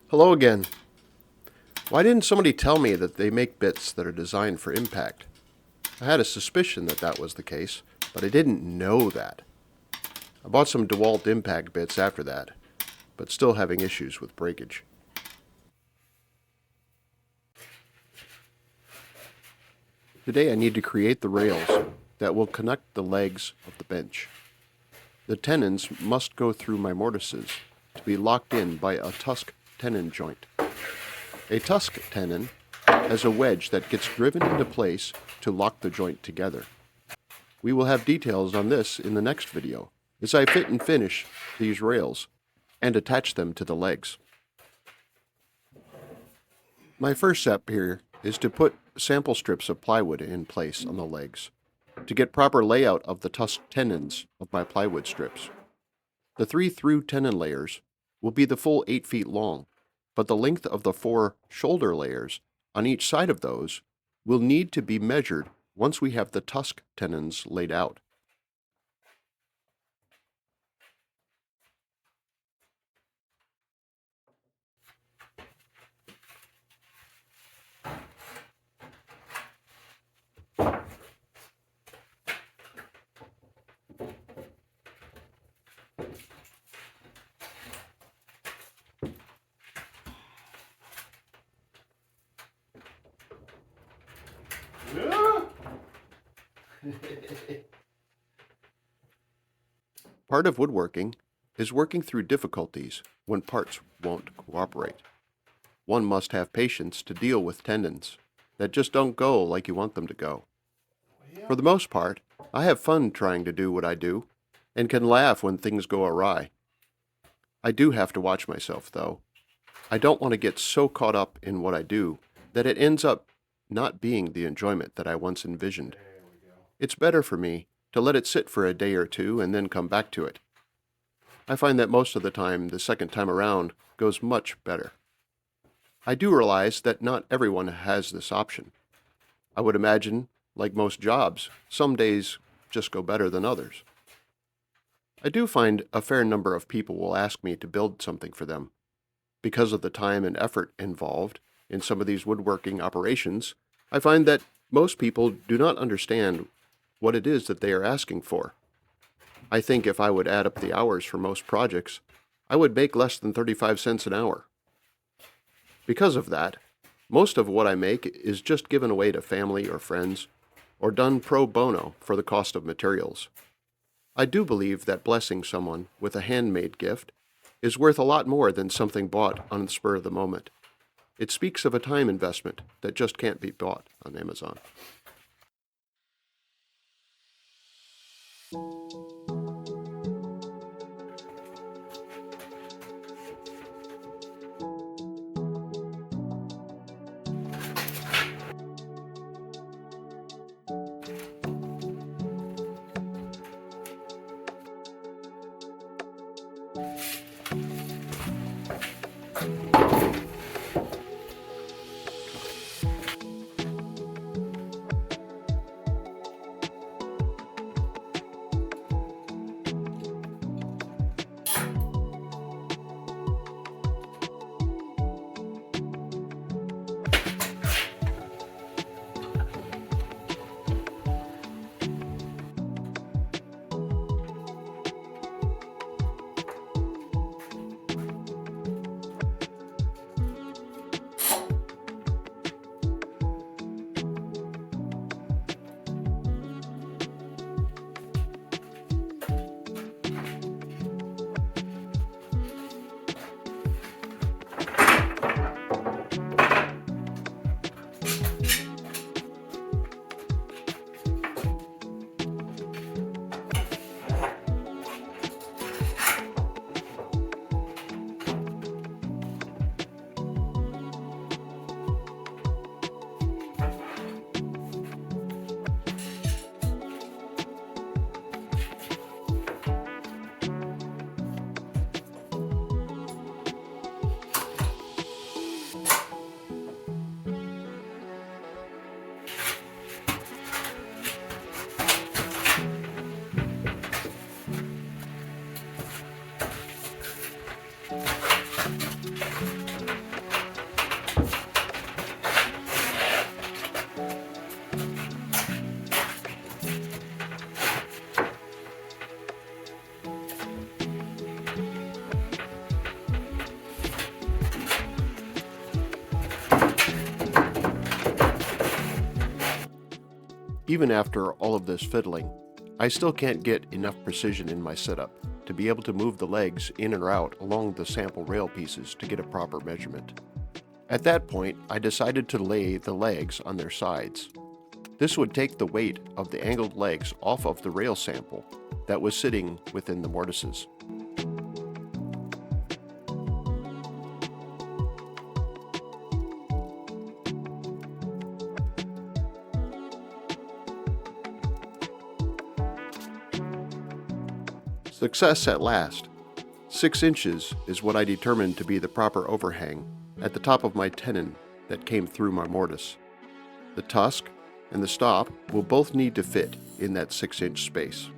Hello again. Why didn't somebody tell me that they make bits that are designed for impact? I had a suspicion that that was the case, but I didn't know that. I bought some DeWalt impact bits after that, but still having issues with breakage. Today I need to create the rails that will connect the legs of the bench. The tenons must go through my mortises to be locked in by a tusked tenon joint. A tusked tenon has a wedge that gets driven into place to lock the joint together. We will have details on this in the next video as I fit and finish these rails and attach them to the legs. My first step here is to put sample strips of plywood in place on the legs to get proper layout of the tusked tenons of my plywood strips. The 3 through tenon layers will be the full 8 feet long, but the length of the 4 shoulder layers on each side of those will need to be measured once we have the tusk tenons laid out. Part of woodworking is working through difficulties when parts won't cooperate. One must have patience to deal with tendons that just don't go like you want them to go. For the most part, I have fun trying to do what I do and can laugh when things go awry. I do have to watch myself, though. I don't want to get so caught up in what I do that it ends up not being the enjoyment that I once envisioned. It's better for me to let it sit for a day or two and then come back to it. I find that most of the time, the second time around goes much better. I do realize that not everyone has this option. I would imagine, like most jobs, some days just go better than others. I do find a fair number of people will ask me to build something for them. Because of the time and effort involved in some of these woodworking operations, I find that most people do not understand what it is that they are asking for. I think if I would add up the hours for most projects, I would make less than 35 cents an hour. Because of that, most of what I make is just given away to family or friends, or done pro bono for the cost of materials. I do believe that blessing someone with a handmade gift is worth a lot more than something bought on the spur of the moment. It speaks of a time investment that just can't be bought on Amazon. Even after all of this fiddling, I still can't get enough precision in my setup to be able to move the legs in or out along the sample rail pieces to get a proper measurement. At that point, I decided to lay the legs on their sides. This would take the weight of the angled legs off of the rail sample that was sitting within the mortises. Success at last. 6 inches is what I determined to be the proper overhang at the top of my tenon that came through my mortise. The tusk and the stop will both need to fit in that 6-inch space.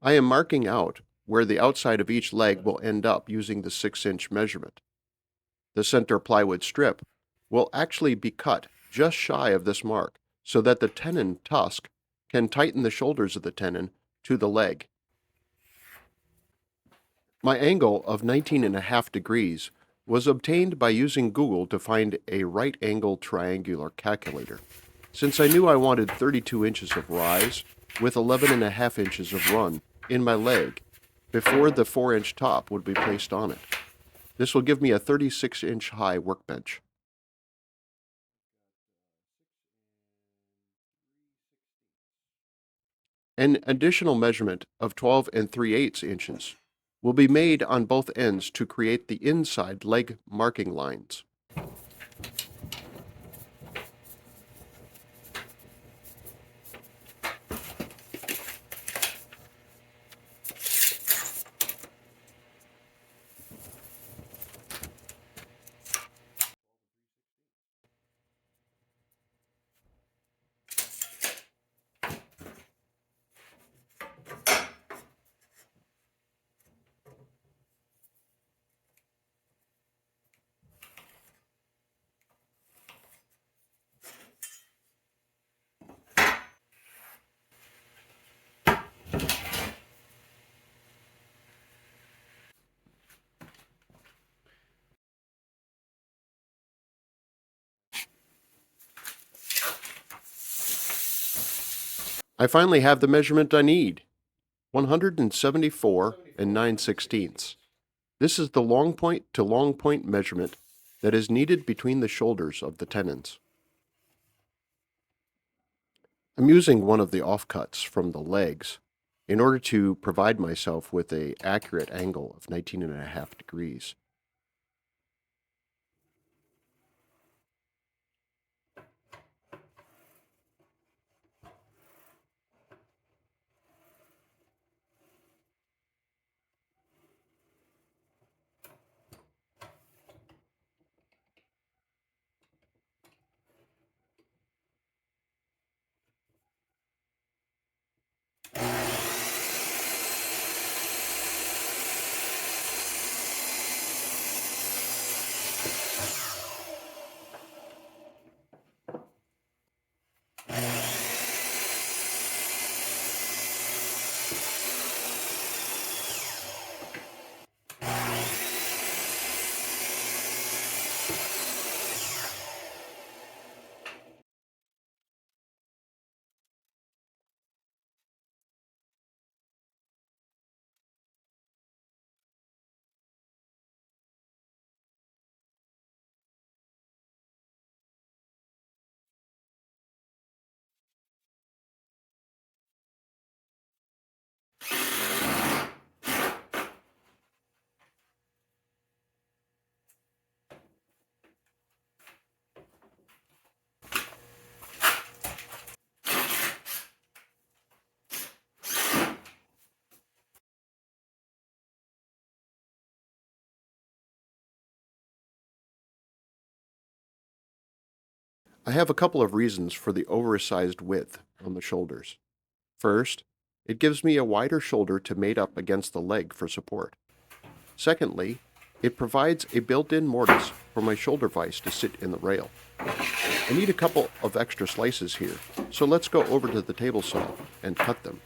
I am marking out where the outside of each leg will end up using the 6-inch measurement. The center plywood strip will actually be cut just shy of this mark so that the tenon tusk can tighten the shoulders of the tenon to the leg. My angle of 19.5 degrees was obtained by using Google to find a right angle triangular calculator, since I knew I wanted 32 inches of rise with 11.5 inches of run in my leg before the 4-inch top would be placed on it. This will give me a 36-inch high workbench. An additional measurement of 12 3/8 inches will be made on both ends to create the inside leg marking lines. I finally have the measurement I need, 174 9/16. This is the long point to long point measurement that is needed between the shoulders of the tenons. I'm using one of the offcuts from the legs in order to provide myself with an accurate angle of 19.5 degrees. I have a couple of reasons for the oversized width on the shoulders. First, it gives me a wider shoulder to mate up against the leg for support. Secondly, it provides a built-in mortise for my shoulder vise to sit in the rail. I need a couple of extra slices here, so let's go over to the table saw and cut them.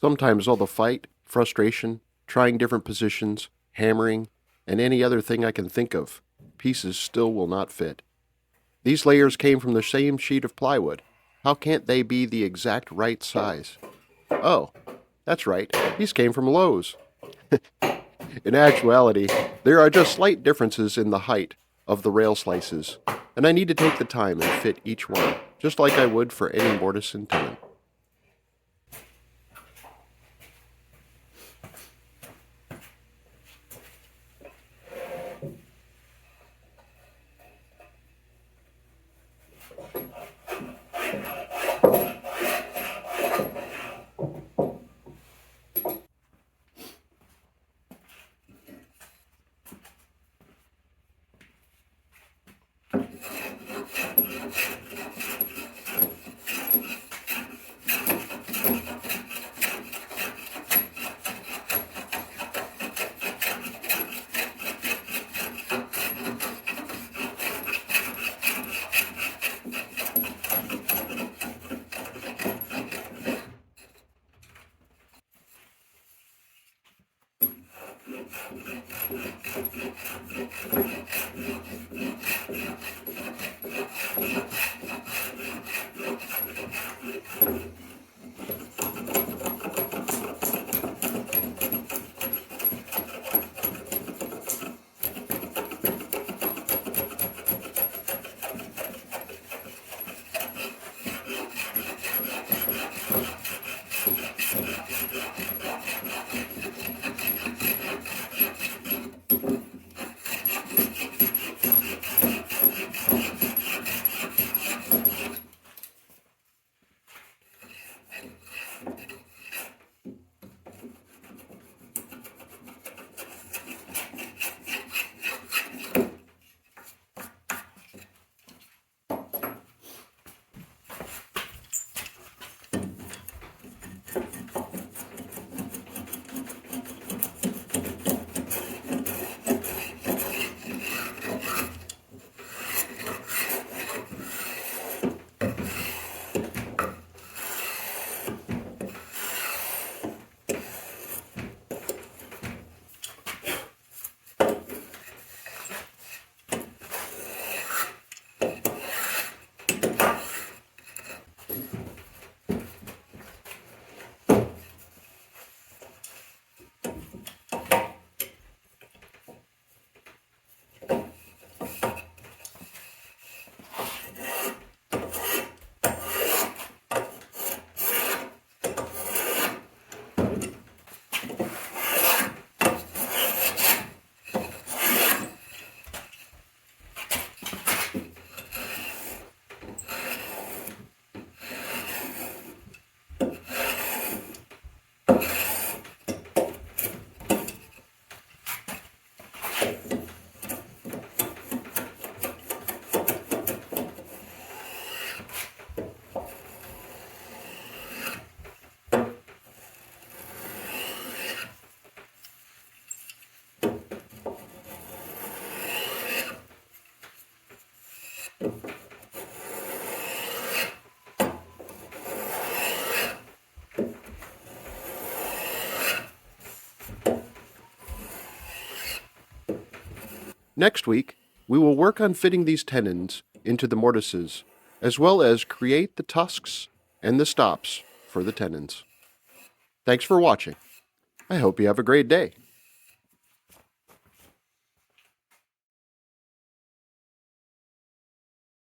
Sometimes all the fight, frustration, trying different positions, hammering, and any other thing I can think of. Pieces still will not fit. These layers came from the same sheet of plywood. How can't they be the exact right size? Oh, that's right, these came from Lowe's. In actuality, there are just slight differences in the height of the rail slices, and I need to take the time and fit each one, just like I would for any mortise and tenon. Next week, we will work on fitting these tenons into the mortises, as well as create the tusks and the stops for the tenons. Thanks for watching. I hope you have a great day.